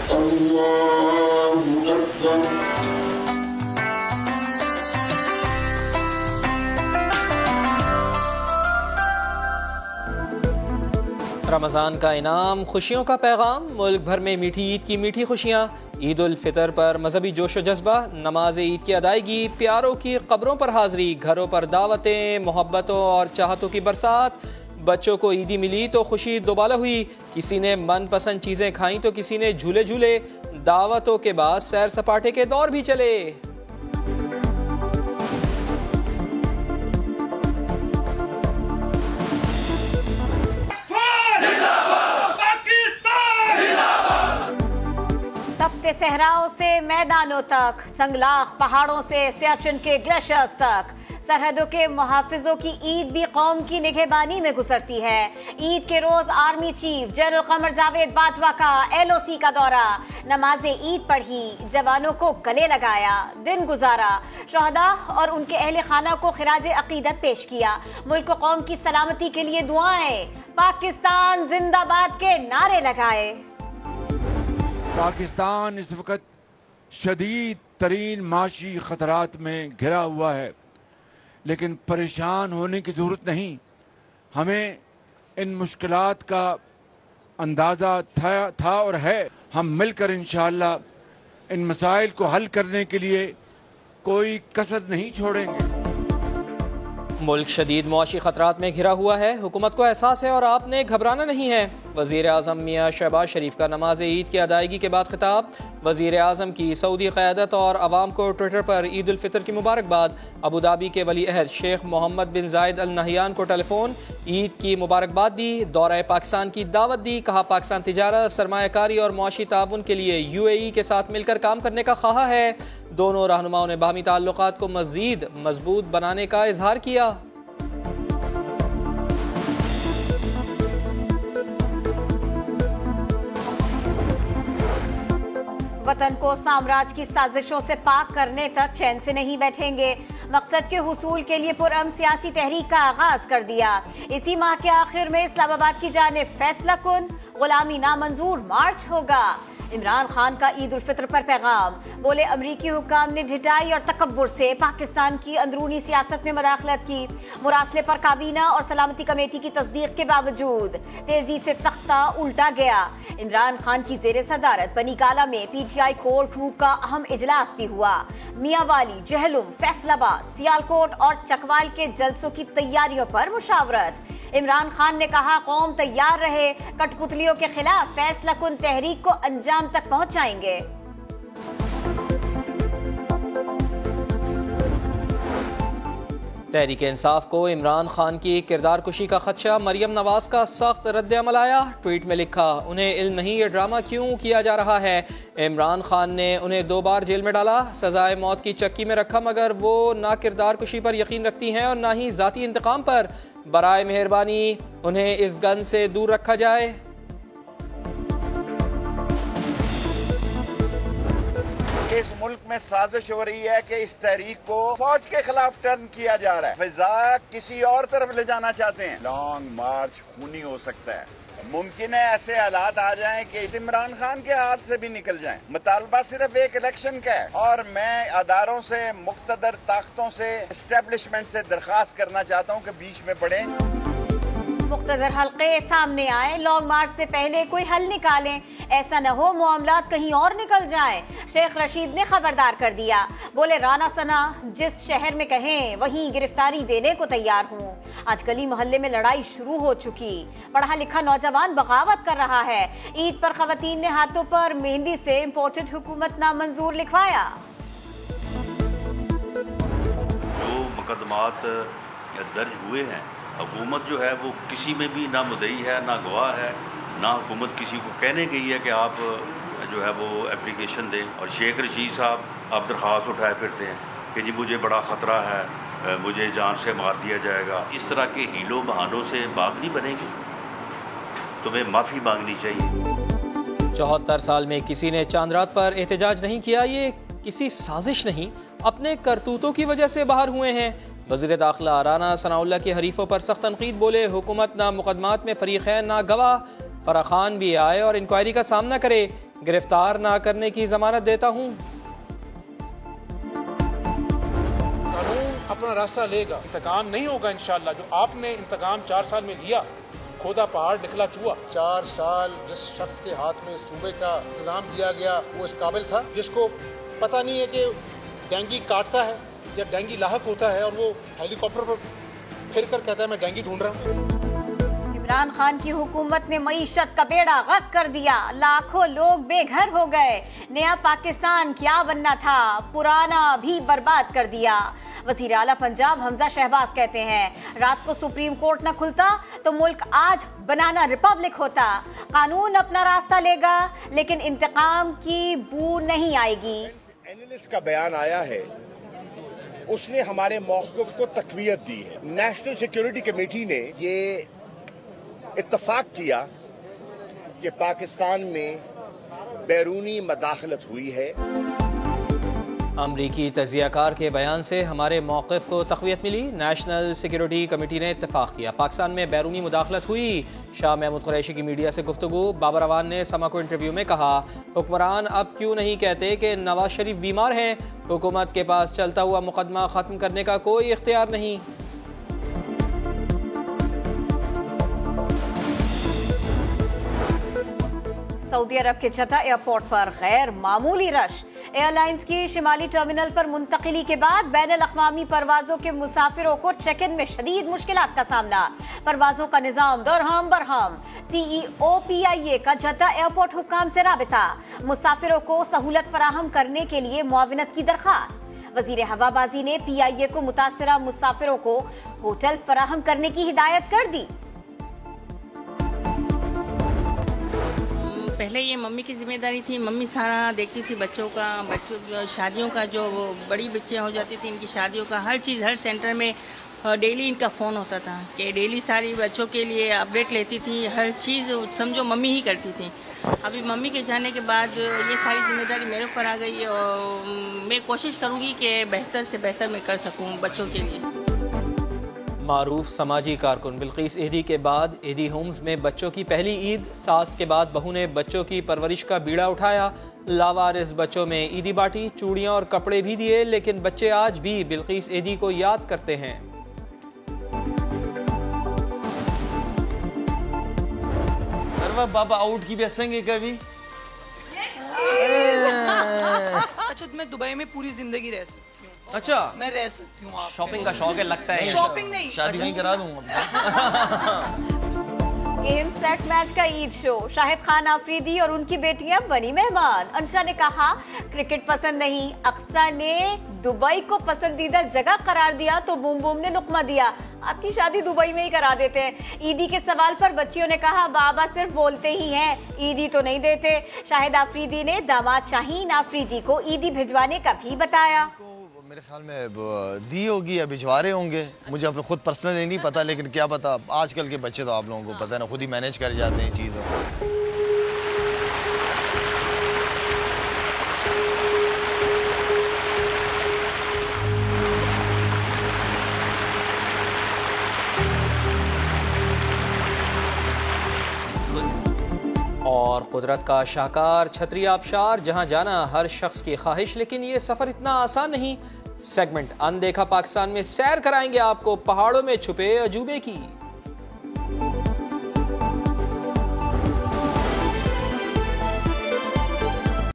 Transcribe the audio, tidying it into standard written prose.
अल्लाहु अकबर। रमज़ान का इनाम, खुशियों का पैगाम, मुल्क भर में मीठी ईद की मीठी खुशियाँ। ईद उल फितर पर मजहबी जोश व जज्बा, नमाज ईद की अदायगी, प्यारों की कब्रों पर हाजिरी, घरों पर दावतें, मोहब्बतों और चाहतों की बरसात। बच्चों को ईदी मिली तो खुशी दोबाला हुई, किसी ने मनपसंद चीज़ें खाईं तो किसी ने झूले झूले। दावतों के बाद सैर सपाटे के दौर भी चले। तपते सहराओं से मैदानों तक, संगलाख पहाड़ों से सियाचिन के ग्लेशियर्स तक, सरहदों के मुहाफिजों की ईद भी कौम की निगहबानी में गुजरती है। ईद के रोज army chief general Qamar Javed Bajwa का LOC का दौरा, नमाज ईद पढ़ी, जवानों को गले लगाया, दिन गुजारा, शहदा और उनके अहले खाना को खिराज अकीदत पेश किया, मुल्क कौम की सलामती के लिए दुआएं, पाकिस्तान जिंदाबाद के नारे लगाए। पाकिस्तान इस वक्त शदीद तरीन माशी खतरात में घिरा हुआ है, लेकिन परेशान होने की ज़रूरत नहीं। हमें इन मुश्किलात का अंदाज़ा था और है। हम मिलकर इंशाअल्लाह इन मसाइल को हल करने के लिए कोई कसर नहीं छोड़ेंगे। मुल्क शदीद मुआशी खतरात में घिरा हुआ है, हुकूमत को एहसास है और आपने घबराना नहीं है। वज़ीर आज़म मियाँ शहबाज शरीफ का नमाज ईद की अदायगी के बाद खिताब, वज़ीर आज़म की सऊदी क़यादत और अवाम को ट्विटर पर ईद उल फितर की मुबारकबाद। अबू धाबी के वली अहद शेख मोहम्मद बिन जायद अल नहयान को टेलीफोन, ईद की मुबारकबाद दी, दौरा पाकिस्तान की दावत दी। कहा पाकिस्तान तिजारत, सरमायाकारी और मुआशी ताउन के लिए UAE के साथ मिलकर काम करने का ख्वाहा है। दोनों रहनुमाओं ने बाहमी ताल्लुकात को मज़ीद मजबूत बनाने का इजहार किया। वतन को साम्राज्य की साजिशों से पाक करने तक चैन से नहीं बैठेंगे, मकसद के हुसूल के लिए पुरअमन सियासी तहरीक का आगाज कर दिया। इसी माह के आखिर में इस्लामाबाद की जानिब फैसला कुन गुलामी नामंजूर मार्च होगा। इमरान खान का ईद उल फितर पर पैगाम, बोले अमरीकी हुक्काम ने ढिठाई और तकब्बुर से पाकिस्तान की अंदरूनी सियासत में मदाखलत की। मुरासले पर काबीना और सलामती कमेटी की तस्दीक के बावजूद तेजी से तख्ता उल्टा गया। इमरान खान की जेर सदारत बनी काला में PTI कोर ग्रुप का अहम इजलास भी हुआ। मियांवाली, जहलुम, फैसलाबाद, सियालकोट और चकवाल के जलसों की तैयारियों पर मुशावरत। इमरान खान ने कहा कौम तैयार रहे, कठपुतलियों के खिलाफ फैसला कुन तहरीक को अंजाम तक पहुंचाएंगे। तहरीक इंसाफ को इमरान खान की किरदार कुशी का खदशा, मरियम नवाज का सख्त रद्द-ए-अमल आया। ट्वीट में लिखा, उन्हें इल्म नहीं ये ड्रामा क्यों किया जा रहा है। इमरान खान ने उन्हें 2 बार जेल में डाला, सजाए मौत की चक्की में रखा, मगर वो ना किरदार कुशी पर यकीन रखती हैं और ना ही जाती इंतकाम पर। बराए मेहरबानी उन्हें इस गन से दूर रखा जाए। इस मुल्क में साजिश हो रही है कि इस तहरीक को फौज के खिलाफ टर्न किया जा रहा है, फिजा किसी और तरफ ले जाना चाहते हैं। लॉन्ग मार्च खूनी हो सकता है, मुमकिन है ऐसे हालात आ जाएं कि इमरान खान के हाथ से भी निकल जाएं। मुतालबा सिर्फ एक इलेक्शन का है और मैं अदारों से, मुख्तदर ताकतों से, एस्टेब्लिशमेंट से दरख्वास्त करना चाहता हूं कि बीच में पड़े, मुख्तदर हल्के सामने आए, लॉन्ग मार्च से पहले कोई हल निकालें, ऐसा न हो मामलात कहीं और निकल जाएं। शेख रशीद ने खबरदार कर दिया, बोले राना सना जिस शहर में कहें वहीं गिरफ्तारी देने को तैयार हूँ। आज गली मोहल्ले में लड़ाई शुरू हो चुकी, पढ़ा लिखा नौजवान बगावत कर रहा है। ईद पर खवातीन ने हाथों पर मेहंदी से इम्पोर्टेड हुकूमत नामंजूर लिखवाया। जो मुकदमात दर्ज हुए हैं, हुकूमत जो है वो किसी में भी ना मुद्दई है ना गवाह है, ना हुकूमत किसी को कहने गई है कि आप जो है वो एप्लीकेशन दें। और शेख रशीद साहब आप दरख्वास्त उठाए फिरते हैं कि जी मुझे बड़ा ख़तरा है, मुझे जान से मार दिया जाएगा। इस तरह के हीलों बहानों से बात नहीं बनेगी, तुम्हें माफ़ी मांगनी चाहिए। 74 साल में किसी ने चांद रात पर एहतजाज नहीं किया, ये किसी साजिश नहीं, अपने करतूतों की वजह से बाहर हुए हैं। वज़ीर दाखिला राना सनाउल्लाह के हरीफों पर सख्त तनकीद, बोले हुकूमत ना मुकदमात में फरीक है ना गवाह। फराह खान भी आए और इंक्वायरी का सामना करे। गिरफ्तार ना करने की जमानत देता हूँ। कानून अपना रास्ता लेगा, इंतकाम नहीं होगा इंशाअल्लाह। जो आपने इंतकाम 4 साल में लिया, खोदा पहाड़ निकला चूहा। 4 साल जिस शख्स के हाथ में सूबे का इंतजाम दिया गया वो इस काबिल था, जिसको पता नहीं है कि डेंगी काटता है या डेंगी लाहक होता है, और वो हेलीकॉप्टर पर फिर कर कहता है मैं डेंगी ढूंढ रहा हूँ। इमरान खान की हुकूमत ने मईशत का बेड़ा गर्क कर दिया, लाखों लोग बेघर हो गए। नया पाकिस्तान क्या बनना था, पुराना भी बर्बाद कर दिया। वजीर आला पंजाब हमजा शहबाज कहते हैं रात को सुप्रीम कोर्ट न खुलता तो मुल्क आज बनाना रिपब्लिक होता। कानून अपना रास्ता लेगा लेकिन इंतकाम की बू नहीं आएगी। एनालिस्ट का बयान आया है, उसने हमारे मौक़िफ़ को तक़वियत दी है। नेशनल सिक्योरिटी कमेटी ने ये इत्तफाक किया कि पाकिस्तान में बैरूनी मदाखलत हुई है। अमरीकी तजियाकार के बयान से हमारे मौक़िफ़ को तक़वियत मिली। नेशनल सिक्योरिटी कमेटी ने इत्तफाक किया पाकिस्तान में बैरूनी मुदाखलत हुई। शाह महमूद कुरैशी की मीडिया से गुफ्तगू। बाबर अवान ने समा को इंटरव्यू में कहा हुक्मरान अब क्यों नहीं कहते कि नवाज शरीफ बीमार हैं, हुकूमत के पास चलता हुआ मुकदमा ख़त्म करने का कोई इख्तियार नहीं। सऊदी अरब के जद्दा एयरपोर्ट पर गैर मामूली रश। एयरलाइंस की शिमाली टर्मिनल पर मुंतकिली के बाद बैनुल अक़वामी परवाजों के मुसाफिरों को चेक इन में शदीद मुश्किलात का सामना। परवाजों का निजाम दरहम बरहम। CEO PIA का जद्दा एयरपोर्ट हुक्काम से राबिता। मुसाफिरों को सहूलत फराहम करने के लिए मुआविनत की दरखास्त। वजीर हवाबाजी ने PIA को मुतासरा मुसाफिरों को होटल फराहम करने की हिदायत कर दी। पहले ये मम्मी की जिम्मेदारी थी, मम्मी सारा देखती थी बच्चों की शादियों का, जो बड़ी बच्चियाँ हो जाती थी इनकी शादियों का हर चीज़, हर सेंटर में डेली इनका फ़ोन होता था कि डेली सारी बच्चों के लिए अपडेट लेती थी, हर चीज़ समझो मम्मी ही करती थी। अभी मम्मी के जाने के बाद ये सारी जिम्मेदारी मेरे ऊपर आ गई और मैं कोशिश करूँगी कि बेहतर से बेहतर मैं कर सकूँ बच्चों के लिए। मारूफ समाजी कारकुन बिल्किस एडी के बाद एडी होम्स में बच्चों की पहली ईद। सास के बाद बहू ने बच्चों की परवरिश का बीड़ा उठाया। लावारिस बच्चों में ईदी बांटी, चूड़ियां और कपड़े भी दिए, लेकिन बच्चे आज भी बिल्किस एडी को याद करते हैं। अरे बाबा आउट की भी हंसेंगे कभी। अच्छा मैं दुबई में पूरी जिंदगी रह सकती हूँ। अच्छा मैं रह सकती हूँ। शॉपिंग का शौक है लगता है। शॉपिंग नहीं, शादी नहीं करा दूंगा। गेम सेट मैच का ईद शो। शाहिद खान आफरीदी और उनकी बेटियां बनी मेहमान। अंशा ने कहा क्रिकेट पसंद नहीं, अक्सा ने दुबई को पसंदीदा जगह करार दिया तो बूम बूम ने लुकमा दिया आपकी शादी दुबई में ही करा देते हैं। ईदी के सवाल पर बच्चियों ने कहा बाबा सिर्फ बोलते ही हैं, ईदी तो नहीं देते। शाहिद आफरीदी ने दामाद शाहीन आफरीदी को ईदी भिजवाने का भी बताया। मेरे ख्याल में दी होगी या भिजवा रहे होंगे, मुझे अपने खुद पर्सनली नहीं पता, लेकिन क्या पता आजकल के बच्चे तो आप लोगों को पता है ना, खुद ही मैनेज कर जाते हैं चीज़ों। और कुदरत का शाहकार छतरी आबशार, जहां जाना हर शख्स की ख्वाहिश, लेकिन ये सफर इतना आसान नहीं। सेगमेंट अनदेखा पाकिस्तान में सैर कराएंगे आपको पहाड़ों में छुपे अजूबे की।